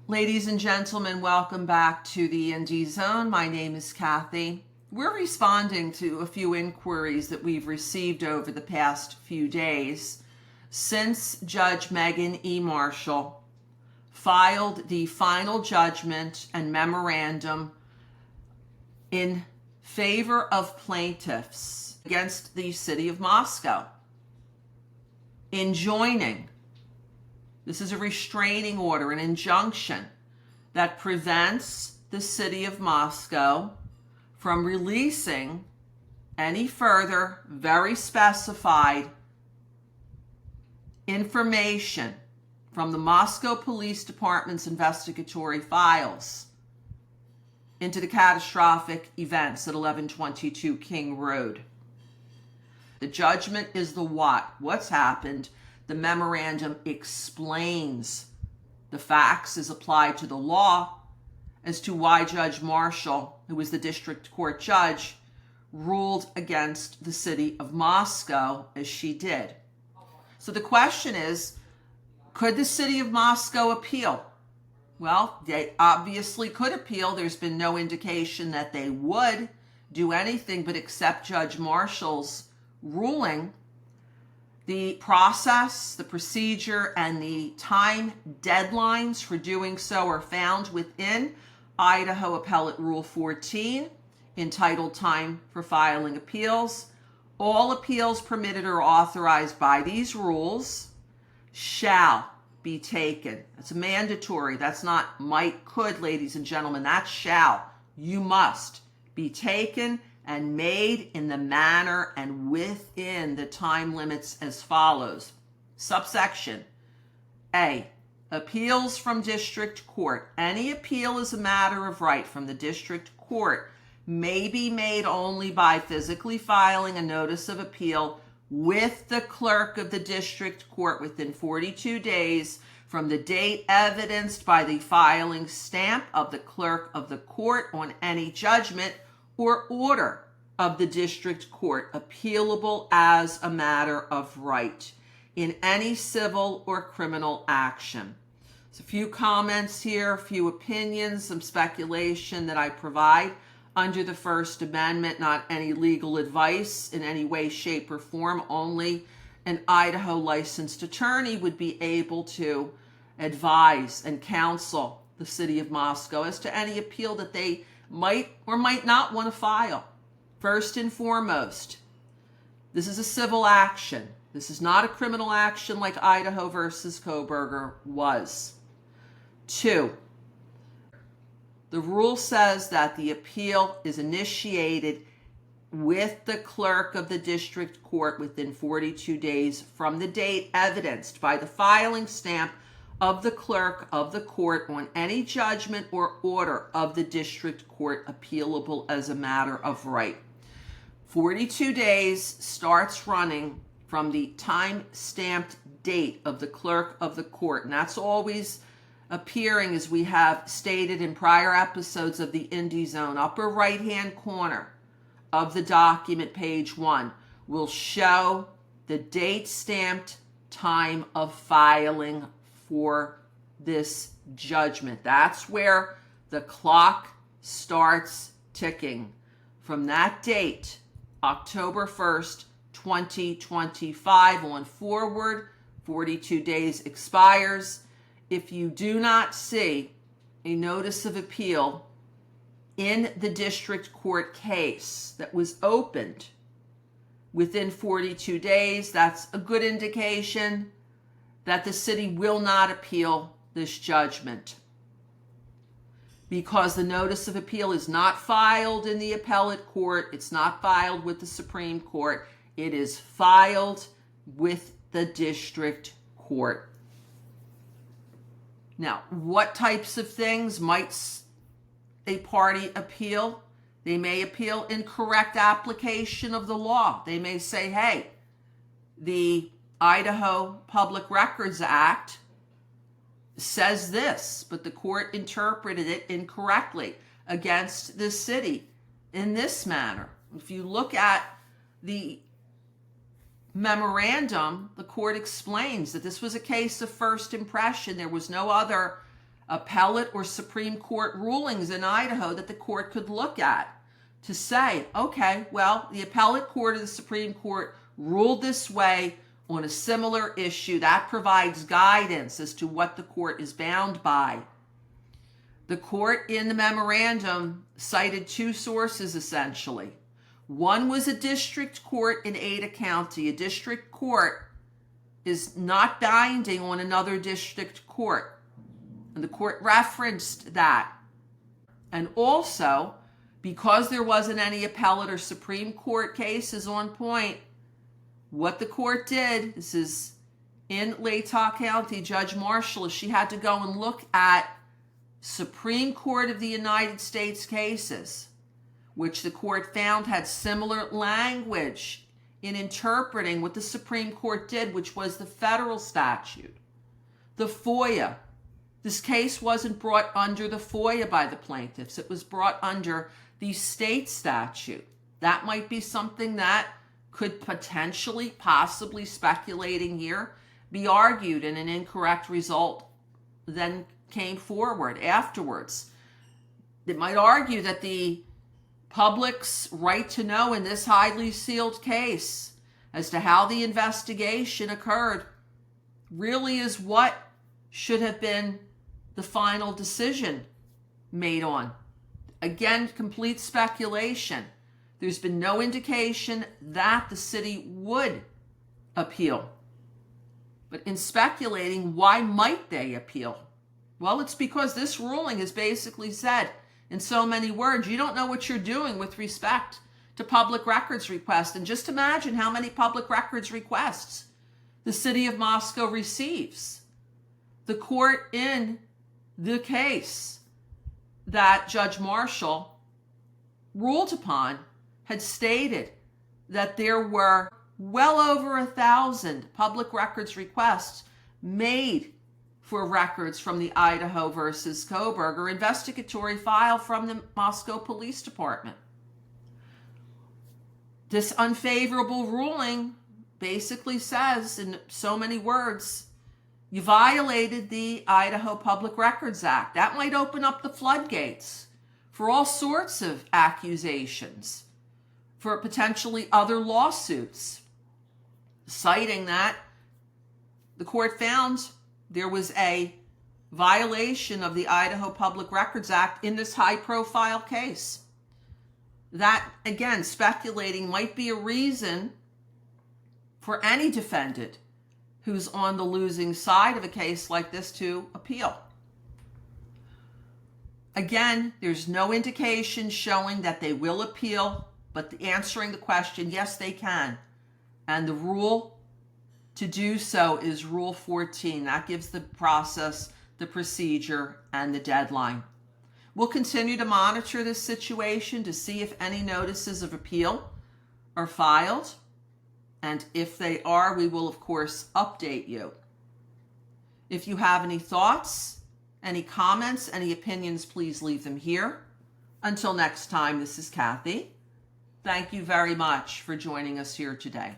Ladies and gentlemen, welcome back to the Indie Zone. My name is Kathy. We're responding to a few inquiries that we've received over the past few days since Judge Megan E. Marshall filed the final judgment and memorandum in favor of plaintiffs against the city of Moscow, enjoining. This is a restraining order, an injunction that prevents the city of Moscow from releasing any further very specified information from the Moscow Police Department's investigatory files into the catastrophic events at 1122 King Road. The judgment is the what? What's happened? The memorandum explains the facts as applied to the law as to why Judge Marshall, who was the district court judge, ruled against the city of Moscow as she did. So the question is, could the city of Moscow appeal? Well, they obviously could appeal. There's been no indication that they would do anything but accept Judge Marshall's ruling. The process, the procedure, and the time deadlines for doing so are found within Idaho Appellate Rule 14, entitled Time for Filing Appeals. All appeals permitted or authorized by these rules shall be taken. It's mandatory. That's not might, could, ladies and gentlemen. That's shall. You must be taken and made in the manner and within the time limits as follows. Subsection A, appeals from district court. Any appeal is a matter of right from the district court may be made only by physically filing a notice of appeal with the clerk of the district court within 42 days from the date evidenced by the filing stamp of the clerk of the court on any judgment or order of the district court, appealable as a matter of right in any civil or criminal action. So a few comments here, a few opinions, some speculation that I provide under the First Amendment, not any legal advice in any way, shape, or form. Only an Idaho licensed attorney would be able to advise and counsel the city of Moscow as to any appeal that they might or might not want to file. First and foremost, this is a civil action. This is not a criminal action like Idaho versus Kohberger was. 2, the rule says that the appeal is initiated with the clerk of the district court within 42 days from the date evidenced by the filing stamp of the clerk of the court on any judgment or order of the district court, appealable as a matter of right. 42 days starts running from the time-stamped date of the clerk of the court, and that's always appearing, as we have stated in prior episodes of the Indie Zone. Upper right-hand corner of the document, page 1, will show the date-stamped time of filing for this judgment. That's where the clock starts ticking. From that date, October 1st, 2025 on forward, 42 days expires. If you do not see a notice of appeal in the district court case that was opened within 42 days, that's a good indication that the city will not appeal this judgment, because the notice of appeal is not filed in the appellate court. It's not filed with the Supreme Court. It is filed with the district court. Now, what types of things might a party appeal? They may appeal incorrect application of the law. They may say, hey, the Idaho Public Records Act says this, but the court interpreted it incorrectly against the city in this manner. If you look at the memorandum, the court explains that this was a case of first impression. There was no other appellate or Supreme Court rulings in Idaho that the court could look at to say, okay, well, the appellate court or the Supreme Court ruled this way on a similar issue. That provides guidance as to what the court is bound by. The court in the memorandum cited two sources essentially. One was a district court in Ada County. A district court is not binding on another district court. And the court referenced that. And also, because there wasn't any appellate or Supreme Court cases on point, what the court did, this is in Latah County, Judge Marshall, she had to go and look at Supreme Court of the United States cases, which the court found had similar language in interpreting what the Supreme Court did, which was the federal statute, the FOIA. This case wasn't brought under the FOIA by the plaintiffs. It was brought under the state statute. That might be something that could potentially, possibly speculating here, be argued, and an incorrect result then came forward afterwards. It might argue that the public's right to know in this highly sealed case as to how the investigation occurred really is what should have been the final decision made on. Again, complete speculation. There's been no indication that the city would appeal. But in speculating, why might they appeal? Well, it's because this ruling has basically said, in so many words, you don't know what you're doing with respect to public records requests. And just imagine how many public records requests the city of Moscow receives. The court in the case that Judge Marshall ruled upon had stated that there were well over 1,000 public records requests made for records from the Idaho versus Kohberger investigatory file from the Moscow Police Department. This unfavorable ruling basically says, in so many words, you violated the Idaho Public Records Act. That might open up the floodgates for all sorts of accusations, for potentially other lawsuits, citing that the court found there was a violation of the Idaho Public Records Act in this high-profile case. That, again, speculating might be a reason for any defendant who's on the losing side of a case like this to appeal. Again, there's no indication showing that they will appeal, but answering the question, yes, they can. And the rule to do so is Rule 14. That gives the process, the procedure, and the deadline. We'll continue to monitor this situation to see if any notices of appeal are filed. And if they are, we will, of course, update you. If you have any thoughts, any comments, any opinions, please leave them here. Until next time, this is Kathy. Thank you very much for joining us here today.